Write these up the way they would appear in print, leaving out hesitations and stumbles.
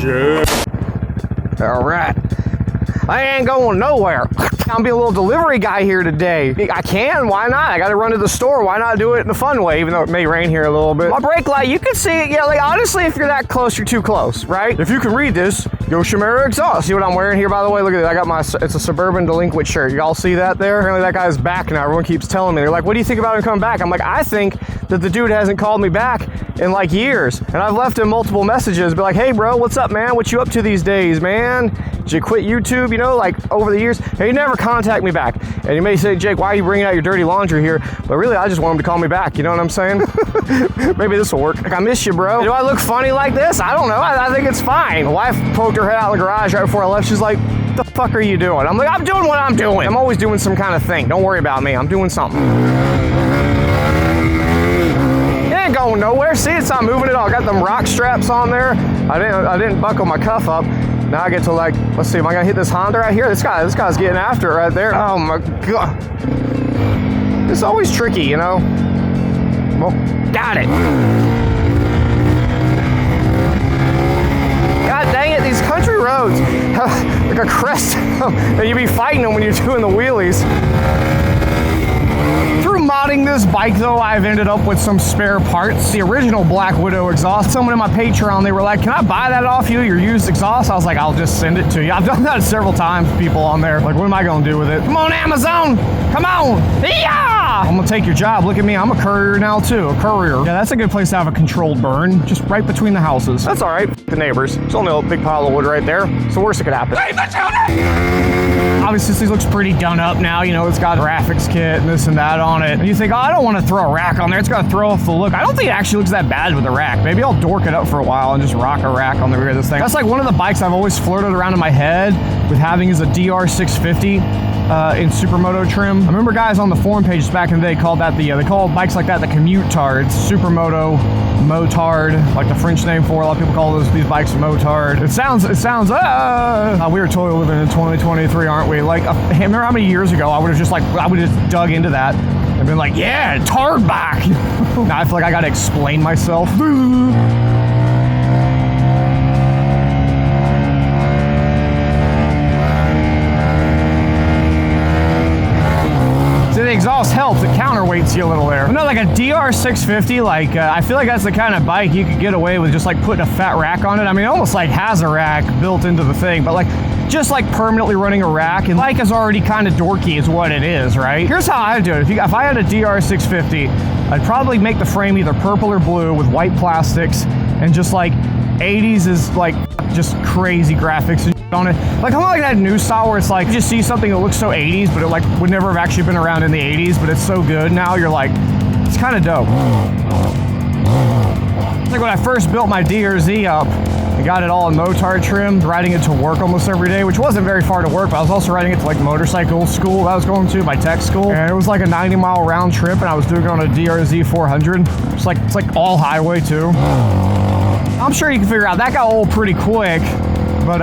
shit. All right. I ain't going nowhere. I'm gonna be a little delivery guy here today. I can, why not? I gotta run to the store. Why not do it in a fun way, even though it may rain here a little bit. My brake light, you can see it. Yeah, like honestly, if you're that close, you're too close, right? If you can read this, Yoshimura exhaust. See what I'm wearing here, by the way? Look at it. I got my, it's a Suburban Delinquent shirt. Y'all see that there? Apparently that guy's back now. Everyone keeps telling me. They're like, what do you think about him coming back? I'm like, I think that the dude hasn't called me back in like years. And I've left him multiple messages, be like, hey bro, what's up, man? What you up to these days, man? Did you quit YouTube, you know, like over the years? And he never contact me back. And you may say, Jake, why are you bringing out your dirty laundry here? But really, I just want him to call me back. You know what I'm saying? Maybe this will work. Like, I miss you, bro. Do I look funny like this? I don't know. I think it's fine. My wife poked her head out of the garage right before I left. She's like, what the fuck are you doing? I'm like, I'm doing what I'm doing. I'm always doing some kind of thing. Don't worry about me. I'm doing something. It ain't going nowhere. See, it's not moving at all. Got them rock straps on there. I didn't buckle my cuff up. Now I get to like, let's see, am I gonna hit this Honda right here? This guy's getting after it right there. Oh my God. It's always tricky, you know? Well, got it. God dang it, these country roads have like a crest and you be fighting them when you're doing the wheelies. Through modding this bike though, I've ended up with some spare parts. The original Black Widow exhaust, someone in my Patreon, they were like, can I buy that off you, your used exhaust? I was like, I'll just send it to you. I've done that several times, people on there. Like, what am I gonna do with it? Come on, Amazon, come on. Yeah! I'm gonna take your job. Look at me, I'm a courier now too, a courier. Yeah, that's a good place to have a controlled burn, just right between the houses. That's all right, the neighbors. There's only a big pile of wood right there. It's the worst that could happen. Obviously, this looks pretty done up now. You know, it's got a graphics kit and this and that on it. And you think, oh, I don't want to throw a rack on there. It's gonna throw off the look. I don't think it actually looks that bad with a rack. Maybe I'll dork it up for a while and just rock a rack on the rear of this thing. That's like one of the bikes I've always floated around in my head with having is a DR650. In Supermoto trim. I remember guys on the forum pages back in the day called that they called bikes like that the commute tards. Supermoto, motard, like the French name for it. A lot of people call these bikes motard. It sounds, we are totally living in 2023, aren't we? Like, remember how many years ago I would have just dug into that and been like, yeah, tard bike. Now I feel like I gotta explain myself. The exhaust helps, it counterweights you a little there. No, like a DR650, like I feel like that's the kind of bike you could get away with just like putting a fat rack on it. I mean, it almost like has a rack built into the thing, but like just like permanently running a rack, and bike is already kind of dorky is what it is, right? Here's how I do it. If I had a DR650, I'd probably make the frame either purple or blue with white plastics, and just like 80s is like just crazy graphics on it. Like, I'm like that new style where it's like you just see something that looks so 80s, but it like would never have actually been around in the 80s, but it's so good now. You're like, it's kind of dope. Like when I first built my DRZ up, I got it all in motard trim, riding it to work almost every day, which wasn't very far to work, but I was also riding it to like motorcycle school I was going to, my tech school. And it was like a 90-mile round trip, and I was doing it on a DRZ 400. It's like all highway too. I'm sure you can figure out that got old pretty quick, but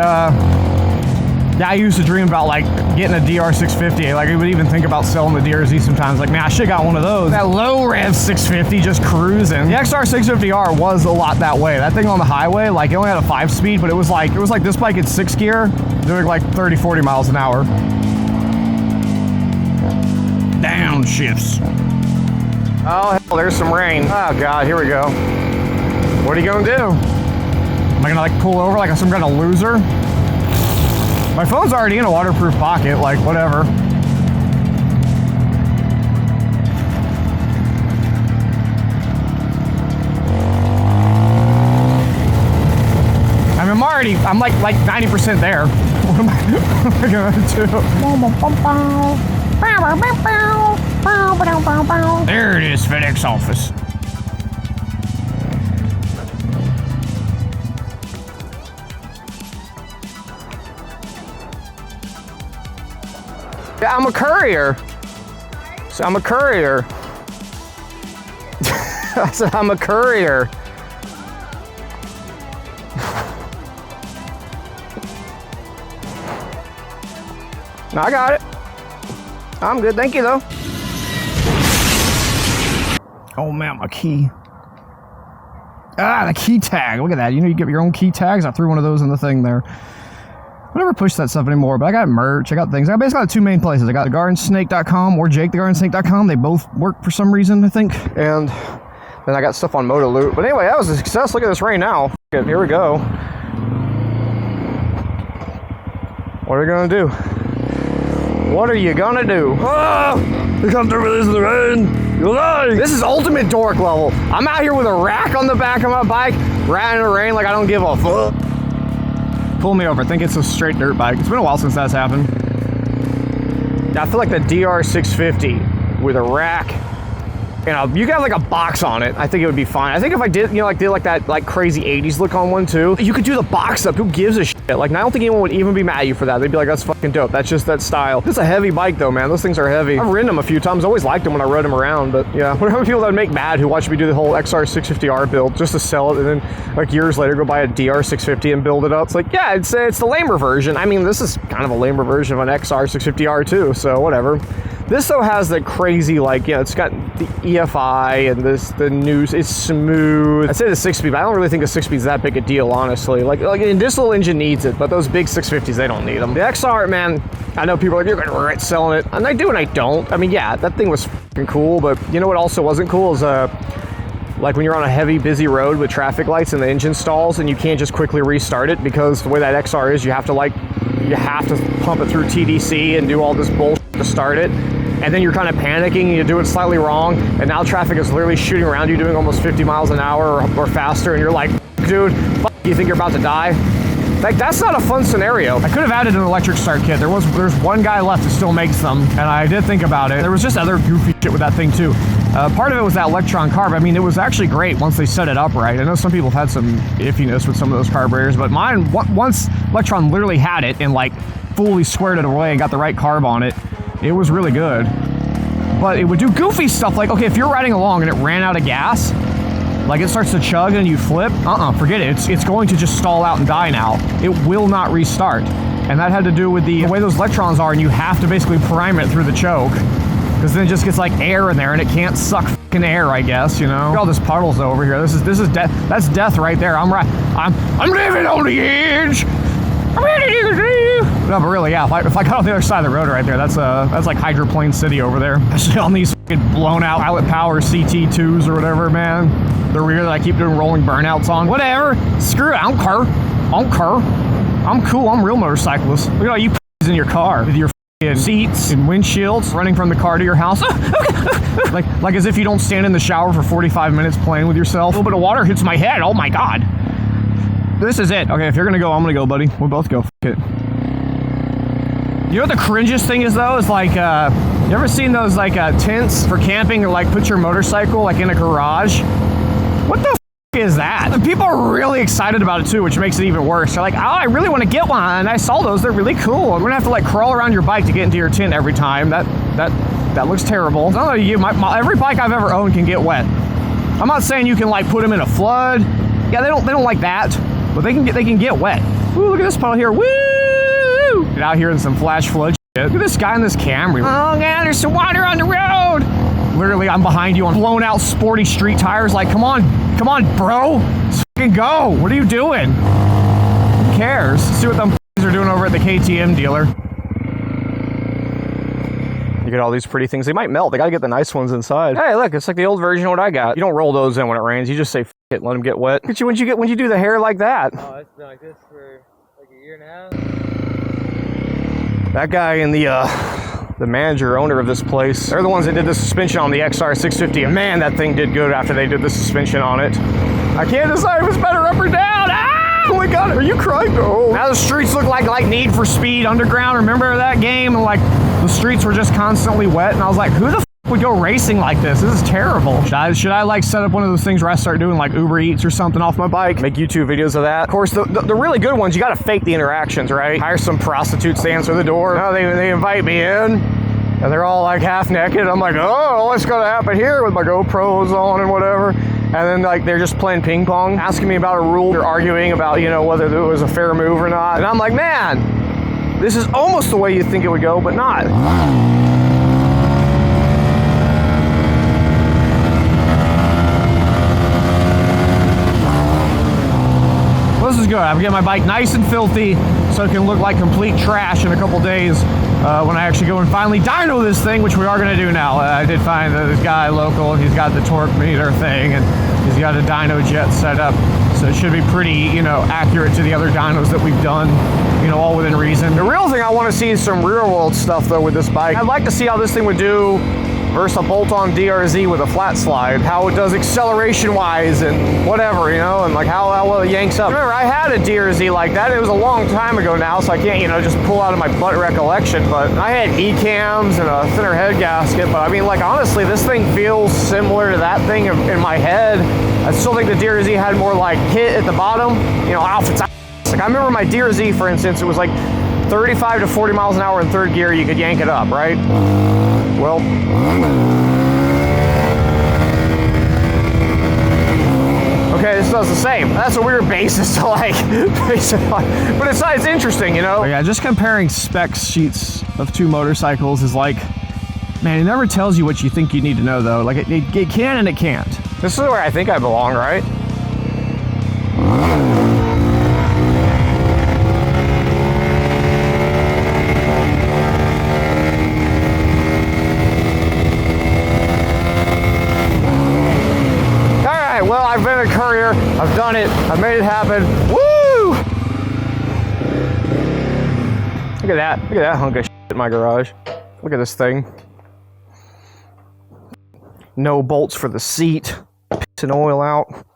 yeah, I used to dream about like getting a DR650. Like I would even think about selling the DRZ sometimes. Like, man, I should have got one of those. That low rev 650 just cruising. The XR650R was a lot that way. That thing on the highway, like it only had a 5-speed, but it was like this bike in 6th gear doing like 30, 40 miles an hour. Downshifts. Oh, hell, there's some rain. Oh God, here we go. What are you gonna do? Am I gonna like pull over like some kind of loser? My phone's already in a waterproof pocket, like whatever. I mean, I'm like 90% there. What am I gonna do? There it is, FedEx office. Yeah, I'm a courier. So I'm a courier. I said I'm a courier. No, I got it. I'm good, thank you though. Oh man, my key. Ah, the key tag. Look at that. You know, you get your own key tags. I threw one of those in the thing there. I never push that stuff anymore, but I got merch. I got things. I basically got two main places. I got thegardensnakeyt.com or jakethegardensnakeyt.com. They both work for some reason, I think. And then I got stuff on Moto Loot. But anyway, that was a success. Look at this rain now. Here we go. What are we gonna do? What are you gonna do? Ah! You come through with this in the rain. You'll die. This is ultimate dork level. I'm out here with a rack on the back of my bike, riding in the rain like I don't give a fuck. Pull me over. I think it's a straight dirt bike. It's been a while since that's happened. Yeah, I feel like the DR650 with a rack. You know, you got like a box on it. I think it would be fine. I think if I did, you know, did like that like crazy 80s look on one too, you could do the box up. Who gives a shit? Like, I don't think anyone would even be mad at you for that. They'd be like, that's fucking dope. That's just that style. It's a heavy bike though, man. Those things are heavy. I've ridden them a few times. I always liked them when I rode them around, but yeah. What about people that would make mad who watch me do the whole XR650R build just to sell it and then like years later go buy a DR650 and build it up? It's like, yeah, it's the lamer version. I mean, this is kind of a lamer version of an XR650R too, so whatever. This though has the crazy, like, you know, it's got the EFI and the news. It's smooth. I'd say the 6-speed, but I don't really think the 6-speed is that big a deal, honestly. Like this little engine needs it, but those big 650s, they don't need them. The XR, man, I know people are like, you're gonna regret selling it, and I do and I don't. I mean, yeah, that thing was fucking cool, but you know what also wasn't cool is like when you're on a heavy, busy road with traffic lights and the engine stalls and you can't just quickly restart it because the way that XR is, you have to pump it through TDC and do all this bullshit to start it. And then you're kind of panicking and you do it slightly wrong, and now traffic is literally shooting around you doing almost 50 miles an hour or faster, and you're like, dude, you think you're about to die? Like, that's not a fun scenario. I could have added an electric start kit. There's one guy left that still makes them, and I did think about it. There was just other goofy shit with that thing too. Part of it was that Electron carb. I mean, it was actually great once they set it up right. I know some people have had some iffiness with some of those carburetors, but mine, once Electron literally had it and like fully squared it away and got the right carb on it, it was really good. But it would do goofy stuff like, okay, if you're riding along and it ran out of gas, like it starts to chug and you flip, forget it. It's going to just stall out and die now. It will not restart. And that had to do with the way those electrons are, and you have to basically prime it through the choke, because then it just gets like air in there and it can't suck fucking air, I guess, you know? Look at all this puddles over here. This is death. That's death right there. I'm living on the edge. No, but really, yeah, if I got on the other side of the road right there, that's like Hydroplane City over there. Especially on these fucking blown out Pilot Power CT2s or whatever, man. The rear that I keep doing rolling burnouts on. Whatever. Screw it. I don't care. I'm cool. I'm a real motorcyclist. Look at all you in your car with your seats and windshields running from the car to your house. like as if you don't stand in the shower for 45 minutes playing with yourself. A little bit of water hits my head. Oh my God. This is it. Okay, if you're gonna go, I'm gonna go, buddy. We'll both go. F it. You know what the cringiest thing is though? Is like, you ever seen those like tents for camping, or like put your motorcycle like in a garage? What the f is that? And people are really excited about it too, which makes it even worse. They're like, oh, I really want to get one, and I saw those. They're really cool. I'm gonna have to like crawl around your bike to get into your tent every time. That looks terrible. No, every bike I've ever owned can get wet. I'm not saying you can like put them in a flood. Yeah, they don't like that. But they can get wet. Ooh, look at this puddle here. Woo! Get out here in some flash flood shit. Look at this guy in this Camry. Oh God, there's some water on the road. Literally, I'm behind you on blown out sporty street tires. Like, come on, bro. Let's fucking go. What are you doing? Who cares? Let's see what them are doing over at the KTM dealer. You get all these pretty things. They might melt. They gotta get the nice ones inside. Hey, look, it's like the old version of what I got. You don't roll those in when it rains. You just say, it, let them get wet. Look at you when you do the hair like that. Oh, it's been like this for like a year and a half. That guy and the manager, owner of this place, they're the ones that did the suspension on the XR650. And man, that thing did good after they did the suspension on it. I can't decide if it's better up or down. Ah! Oh my God, are you crying? Oh. Now the streets look like Need for Speed Underground. Remember that game? And like the streets were just constantly wet. And I was like, who the f would go racing like this? This is terrible. Should I like set up one of those things where I start doing like Uber Eats or something off my bike? Make YouTube videos of that. Of course, the really good ones, you gotta fake the interactions, right? Hire some prostitutes to answer the door. No, they invite me in, and they're all like half naked. I'm like, oh, what's gonna happen here with my GoPros on and whatever. And then like they're just playing ping pong, asking me about a rule. They're arguing about, you know, whether it was a fair move or not. And I'm like, man, this is almost the way you think it would go, but not. is good. I'm getting my bike nice and filthy so it can look like complete trash in a couple days when I actually go and finally dyno this thing, which we are going to do now. I did find this guy local, and he's got the torque meter thing, and he's got a dyno jet set up, so it should be pretty, you know, accurate to the other dynos that we've done, you know, all within reason. The real thing I want to see is some real world stuff though with this bike. I'd like to see how this thing would do versus a bolt-on DRZ with a flat slide, how it does acceleration-wise and whatever, you know, and like how well it yanks up. Remember, I had a DRZ like that. It was a long time ago now, so I can't, you know, just pull out of my butt recollection, but I had E-cams and a thinner head gasket, but I mean, like, honestly, this thing feels similar to that thing in my head. I still think the DRZ had more, like, hit at the bottom, you know, off its ass. Like, I remember my DRZ, for instance, it was like 35 to 40 miles an hour in third gear, you could yank it up, right? Well, okay, this does the same. That's a weird basis to like, but it's interesting, you know? Yeah, just comparing spec sheets of two motorcycles is like, man, it never tells you what you think you need to know though. Like it can and it can't. This is where I think I belong, right? Well, I've been a courier, I've done it, I've made it happen. Woo! Look at that hunk of shit in my garage. Look at this thing. No bolts for the seat, pissing oil out.